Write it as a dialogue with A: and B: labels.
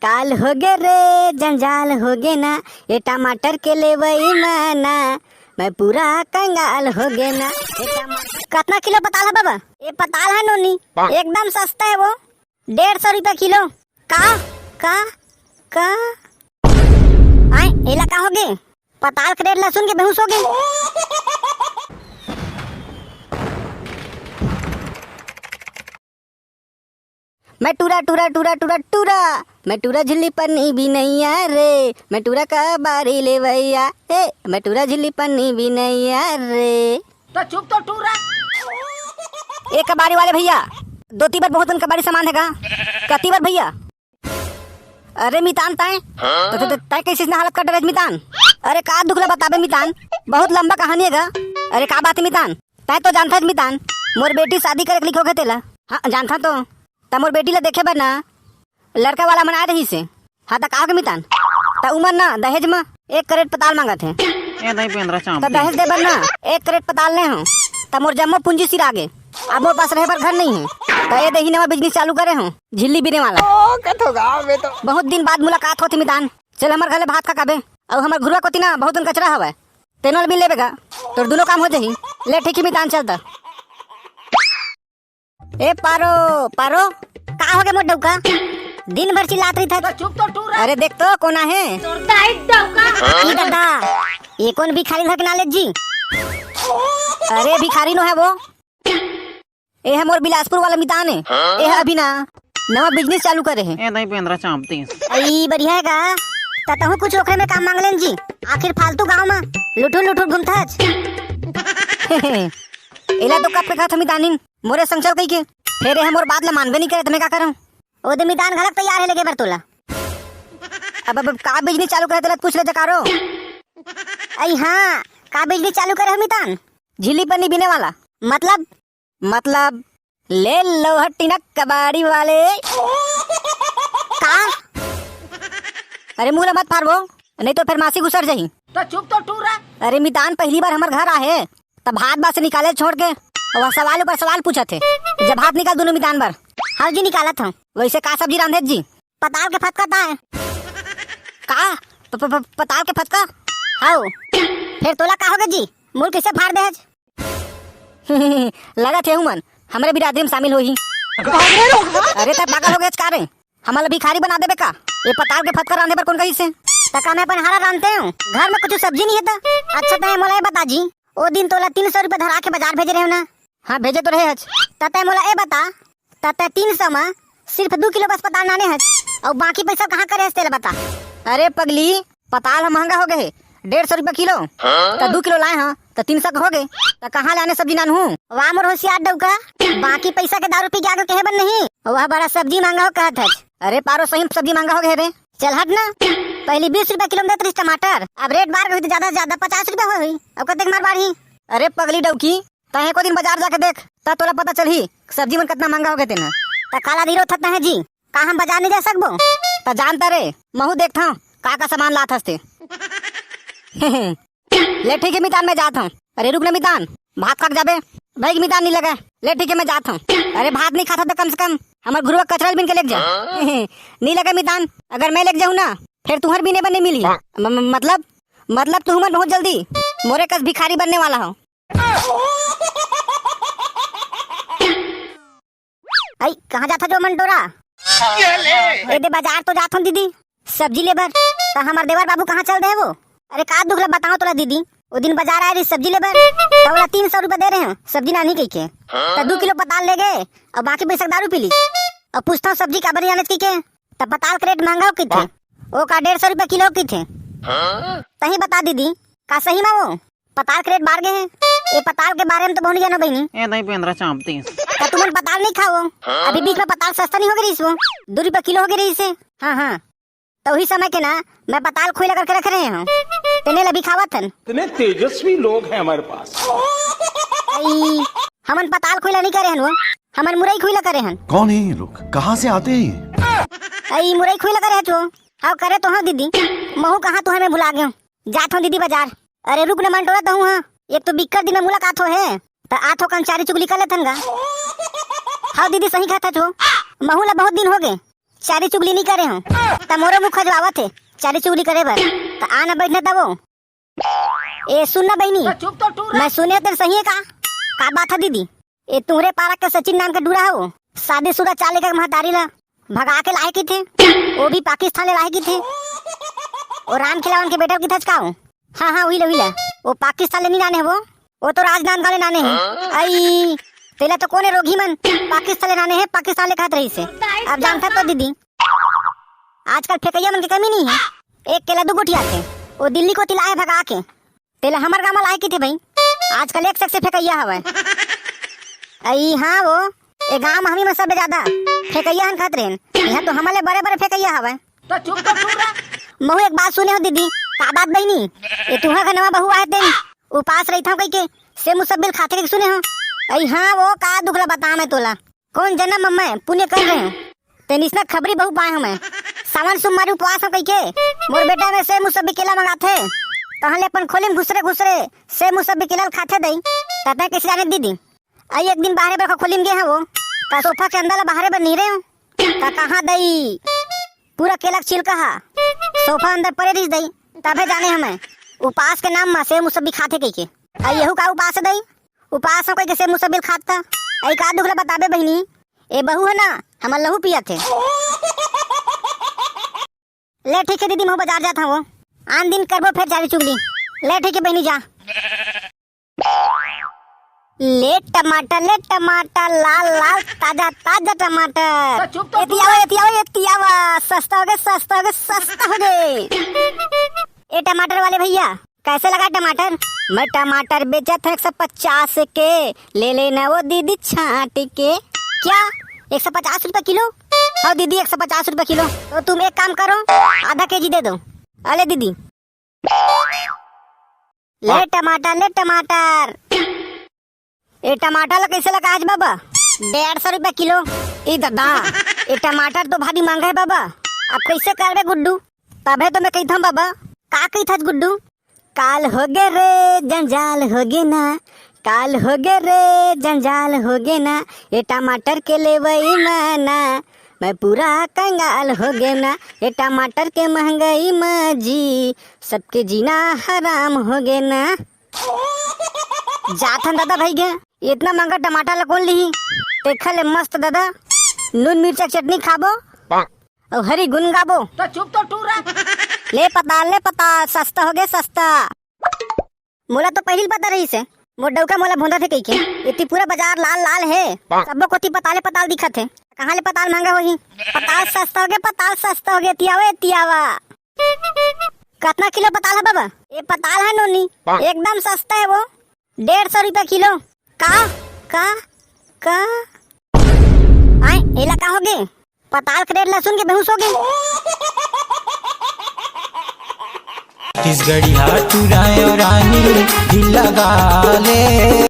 A: काल हो गे रे जंजाल हो गे ना, ये टमाटर के ले वही माना, मैं पूरा कंगाल हो गे ना। कितना किलो पताल है बाबा? ये पताल है नोनी, एकदम सस्ता है वो, 150 रुपया किलो। का का का आए एला का हो गे? पताल के रेट लहसुन के बेहोश हो गए। मैं टूरा टूरा टूरा टूरा टूरा, मैं टूरा झिल्ली पन्नी भी नहीं आ रे, मैं टूरा का बारी ले भैया, मैं टूरा झिल्ली पन्नी भी नहीं आ रे।
B: तो चुप तो टूरा।
A: एक कबाड़ी वाले भैया, 2 बार बहुत कबाड़ी सामान है का? कती बार भैया? अरे मितान ताए तो ताए कैसे इतना हालत कर डरे मितान? अरे का दुखला बताबे मितान, बहुत लंबा कहानी है गा। अरे का बात है मितान? ताए तो जानता है मितान, मोर बेटी शादी करे लिखो के तेला। हाँ जानता तो मोर बेटी ला देखे बर ना लड़का वाला मना रही से। हाँ तक आओगे मितान ता उमर ना दहेज में 1 करेट पताल मांगा थे। तो दहेज दे बर ना 1 करेट पताल ले हूँ, तब मोर जम्मो पूंजी सिर आगे, अब मोर पास रहे पर घर नहीं है, तो ये दही नवा बिजनेस चालू करे हूँ, झिल्ली बिने वाला।
B: तो
A: बहुत दिन बाद मुलाकात होती मितान, चल हमारे घरे भात का काबे, और हमारे घुरवा कोती ना बहुत कचरा हवा, तेनों भी लेबेगा तो दोनों काम हो जाही। ले ठीक है मितान चलता। ए पारो पारो का हो गया मोर डौका? दिन भर चिल्लात रही था।
B: तो चुप तो टूरा।
A: अरे देख तो कोना है ई दादा, ये कौन भिखारी घर के नाले जी? अरे भिखारी नो है वो, ये है मोर बिलासपुर वाला मितान है, ये है अभी ना नवा बिजनेस चालू करे है। आई बढ़िया है का? ततहु कुछ ओखरे में काम मांगलेन जी, आखिर फालतू गांव में लुठुर लुठुर घूमता इला तो कब पे खा मितानिन मोरे संग चल कई के फिर है मोर बात ला मानबे नहीं करे, तुम्हें का करूं? ओ दे मितान घलक तैयार है लेके बर तोला। अब का बिजनेस चालू करे तोला पूछ ले जकारो। आई हां का बिजनेस चालू करे मितान? झिल्ली पन्नी बिने वाला। मतलब ले लो हट्टीना कबाड़ी वाले का? अरे मुंह मत फाड़बो नहीं तो फिर मासी गुसर जाही।
B: तो चुप तो टूरा।
A: अरे मितान पहली बार हमारे घर आए तब भात बात से निकाले छोड़ के और सवाल ऊपर सवाल पूछा थे, जब भात निकाल दोनों मितान बार। हाँ जी निकाला था। वैसे का सब्जी रांधे जी? पताल के फटका था है का? पताल के फटका हाउ फिर तोला का होगा जी? मुंह कैसे फाड़ दे लगा थे मन हमारे बिरादरी में शामिल हो ही। अरे तब पागल हो गए का रे? हमारा भिखारी बना देबे का? ये पताल के फटका रांधे पर कौन कही से? तका मैं पनहारा रांधते हूँ, घर में कुछ सब्जी नहीं है था। अच्छा तय मोला ये बता जी, ओ दिन तोला 300 रुपया धरा के बाजार भेजे रहे हो ना? हाँ भेजे तो रहे हज। तय मोला ये बता, तय 300 में सिर्फ 2 किलो बस पताल नाने हज, और बाकी पैसा कहाँ करे हज तेला बता? अरे पगली पताल महंगा हो गए 150 रुपया किलो, तो 2 किलो लाए हाँ तो 300 हो गए, तो कहाँ लाने सब्जी नान हूँ? वाह मोर होशियार डौका, बाकी पैसा के दारू पी के कहे बन नहीं, वह बड़ा सब्जी मांगा हो कहत हज। अरे पारो सही सब्जी मांगा हो गए रे, चल हट ना। पहले 20 रुपया किलो में देते टमाटर, अब रेट बार गई तो ज्यादा से ज्यादा 50 रुपया हो गई, अब कतेक मार बाढ़ी। अरे पगली डौकी तहे को दिन बाजार जाके देख ता तोला पता चलही सब्जी मन कितना महंगा हो गए तेना। ता काला धीरो थत है जी, का हम बाजार नहीं जा सकबो? ता जानता रे महू देखता का सामान लात हस्ते। ले ठीक है मितान मैं जाता हूँ। अरे रुक ले मितान, भात खाक जाबे भाई मितान नहीं लगा। ले ठीक है मैं जाता हूँ। अरे भात नहीं खाता तो कम से कम हमारे घुरवा कचरा बिन के लेके जा। नहीं लगा मितान, अगर मैं लेके जाऊँ ना फिर तुम्हार भी नहीं बनने मिली। मतलब तुम बहुत जल्दी मोरे कस भिखारी बनने वाला हो। आई कहाँ जाता जो मंटोरा? ए दे बाजार तो जाता हूँ दीदी सब्जी लेबर। तो हमारे देवर बाबू कहाँ चल रहे वो? अरे का दुख बताओ तोला दीदी, वो दिन बाजार आए रही सब्जी लेबर, तो 300 रुपया दे रहे हैं सब्जी नानी कही के, तो 2 किलो पताल ले गए और बाकी पैसा दारू पी ली। और पूछता हूँ सब्जी का बनी आने की के, तब पताल का रेट महंगा हो की थे, वो का 150 रुपया किलो की थे। सही बता दीदी का सही में वो पताल के रेट बाढ़ गए हैं? ये पताल के बारे में तो बहुत जानो बहनी। तो तुम पताल नहीं खाओ, अभी बीच में पताल सस्ता नहीं हो गई वो 2 रुपया किलो हो गई रही से। हाँ तो वही समय के ना मैं पताल खोई लगा के रख रहे हूँ, तेने लभी खावा थन।
C: इतने तेजस्वी लोग हैं हमारे पास।
A: हमन पताल खोईला नहीं करे हन, वो हमन मुरई खोईला करे हन।
D: कौन है ये लोग, कहाँ से आते हैं?
A: आई मुरई खोईला करे तो हाँ करे तो हाँ दीदी, महू कहाँ तो हमें भुला गए, जात हूँ दीदी बाजार। अरे रुक न मंटोरा तो हूँ। हाँ एक तो बिक्कर दिन में मुलाकात हो है तो आठो कंचारी चुगली कर लेथन गा। हाँ दीदी सही कहता छो, महू ला बहुत दिन हो गए चारी चुगली नहीं करे हूँ त मोरो मुख खजवावत है चारी चुगली करे बर त आना बैठना तब वो ए सुनना बहनी
B: तो चुप तो टूरा।
A: मैं सुने तेरे सही है का बात है दीदी ए तुम्हारे पारा के सचिन नाम का डूरा है वो शादीशुदा चाले का महतारी ला भगा के लाए की थे वो भी पाकिस्तान ले लाए की थे और राम खिलावन के बेटा की थचका हूँ हाँ वही ला वो पाकिस्तान ले नहीं नाने वो तो राजनांद वाले नाने हैं आई तेला तो कोने रोगी मन पाकिस्तान ले नाने हैं पाकिस्तान ले खात रही से अब जानता तो दीदी आजकल फेकैया मन की कमी नहीं है एक केला दो गुटिया थे वो दिल्ली को तिलाए भगा के तेला हमार गाँव लाए की थे भाई आजकल एक से फेकैया हवा आई हाँ वो ए गाँव में हमी में सबसे ज्यादा फेकैया हन खात रहे यहाँ तो हमारे बड़े बड़े फेकैया हवा
B: तो चुप तो टूरा।
A: महू एक बात सुने हो दीदी का बात बहनी ये तुम्हारा का नवा बहू आए थे उपास रही था कहीं के से मुसब्बिल खाते के सुने हो आई हाँ वो का दुखला बता मैं तोला कौन जन्म मम्मा पुण्य कर रहे हो तेन इसमें खबरी बहु पाए हमें सावन सुमारी उपवास हम कहीं के मोर बेटा में से मुसब्बी केला मंगाते कहले अपन खोलिम घुसरे से मुसब्बी केला खाते दई तता कैसे जाने दीदी आई एक दिन बाहर पर खोलिम गए हैं वो ता सोफा के अंदर बाहर पर नहीं रहे हो ता कहाँ दई पूरा केला छिलका हा सोफा अंदर पड़े रही दई तबे जाने हमें उपास के नाम में से मुसब्बी खाते कहीं के आई यहू का उपास है दई उपास हो कहीं के से मुसब्बिल खाता आई का दुखला बताबे बहनी ए बहू है ना हमार लहू पिया थे ले ठीक है दीदी मैं बाजार जाता हूँ आन दिन करबो फिर चारी चुगली ले ठीक है बहनी जा ले टमाटर लाल लाल ताजा ताजा टमाटर
B: तो चुप तो
A: एतियावा सस्ता हो गए ए टमाटर वाले भैया कैसे लगा टमाटर मैं टमाटर बेचा था 150 के ले लेना वो दीदी छाट के क्या 150 रुपए किलो हाँ दीदी 150 रुपए किलो तो तुम एक काम करो आधा केजी दे दो अले दीदी ले टमाटर ये टमाटर कैसे लगा आज बाबा 150 रुपए किलो ए दादा ये टमाटर तो भारी महंगा है बाबा अब कैसे करबे गुड्डू तबे तो मैं कही था बाबा का कही था गुड्डू काल हो गे रे जंजाल हो गे ना काल हो गे रे जंजाल हो गे ना ये टमाटर के ले वही माना मैं पूरा कंगाल हो गया ना ये टमाटर के महंगाई में जी सबके जीना हराम हो गया ना जाथन दादा भाई गे इतना महंगा टमाटर ला कौन ली देखा ले मस्त दादा नून मिर्चा चटनी खाबो और हरी गुन गाबो
B: तो चुप तो टूरा।
A: ले पता सस्ता हो गया सस्ता मोला तो पहली पता रही से मोर डौका मोला भोंदा थे कहीं के इतनी पूरा बाजार लाल लाल है सबो कोती पताल दिखत है कहाँ ले पताल महंगा होही पताल सस्ता हो गया तियावा कितना किलो पताल है बाबा ये पताल है नोनी एकदम सस्ता है वो 150 रुपया किलो का आए एला का हो गए पताल के रेट लहसुन के बेहोश हो गए
E: इस घड़ी हाथ चुराए और रानी दिल लगा ले।